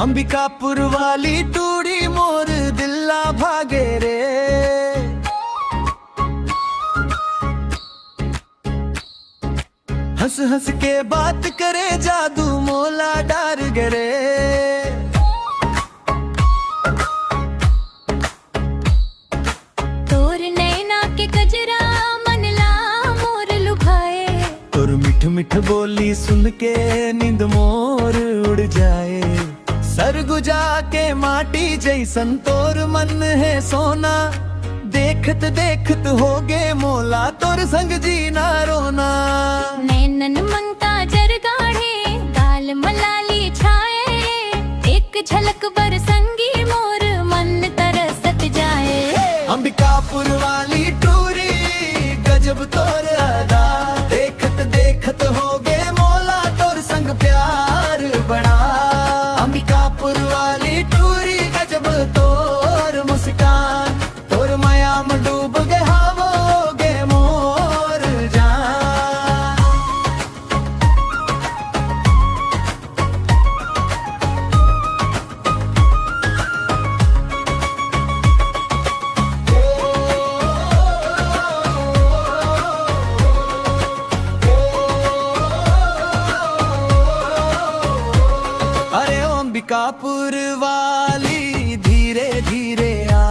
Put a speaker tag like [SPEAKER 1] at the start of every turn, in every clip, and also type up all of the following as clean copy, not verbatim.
[SPEAKER 1] अंबिकापुर वाली टूरी मोर दिल्ला भागे रे। हंस हंस के बात करे जादू मोला डार गरे।
[SPEAKER 2] तोर नैना के गजरा मनला मोर लुभाए।
[SPEAKER 1] तोर मिठ मिठ बोली सुन के नींद मोर उड़ जाए। सरगुजा के माटी जैसन तोर मन है सोना। देखत देखत होगे मोला तोर संग जीना रोना।
[SPEAKER 2] नैनन मंगता जरगाढ़े गाल मलाली छाए। एक झलक बर संगी मोर मन तरसत जाए।
[SPEAKER 1] अंबिकापुर वाली टूरी गजब तोर अदा। देखत देखत होगे मोला तोर संग प्यार बड़ा। अंबिकापुर वाली टूरी गजब तोर मुस्कान। तोर माया में डूब गए हावोगे मोर जान। अरे अंबिकापुर वाली धीरे धीरे आ।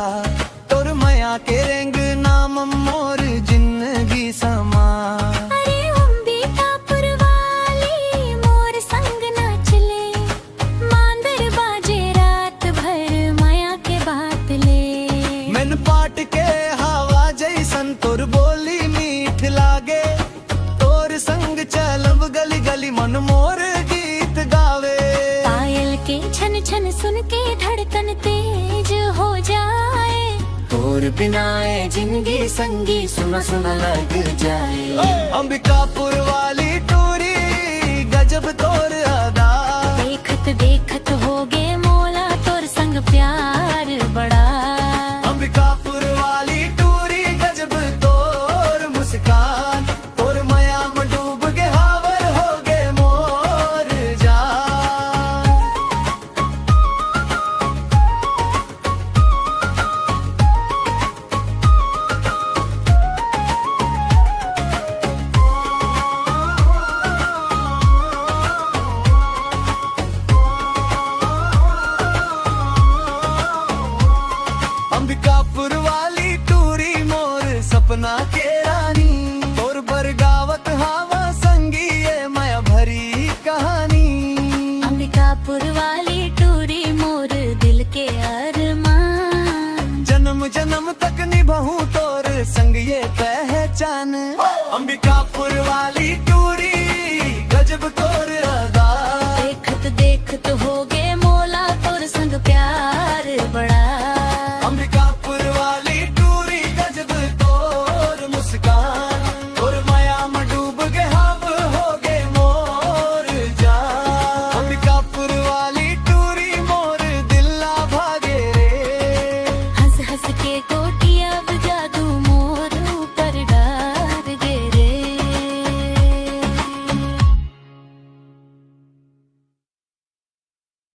[SPEAKER 1] तोर माया के रंग नाम मोर जिंदगी समा।
[SPEAKER 2] अरे अंबिकापुर वाली मोर संग नाचले। मांदर बाजे रात भर माया के बात ले।
[SPEAKER 1] मैन पाट के हवा जैसन तोर बोली मीठ लागे। तोर संग चलब गली गली मन मोर गीत गावे।
[SPEAKER 2] पायल के छन छन सुन के धड़कन तेज हो जाए।
[SPEAKER 1] तोर बिनाए जिंदगी संगी सुना सुना लग जाए। अंबिकापुर वाली टूरी गजब तोर अदा।
[SPEAKER 2] देखत देखत होगे मोला तोर संग प्यार बड़ा।
[SPEAKER 1] अंबिकापुर वाली टूरी गजब तोर मुस्कान। तोर माया में डूब के हावर हो गए मोर जान। अंबिकापुर वाली टूरी मोर सपना के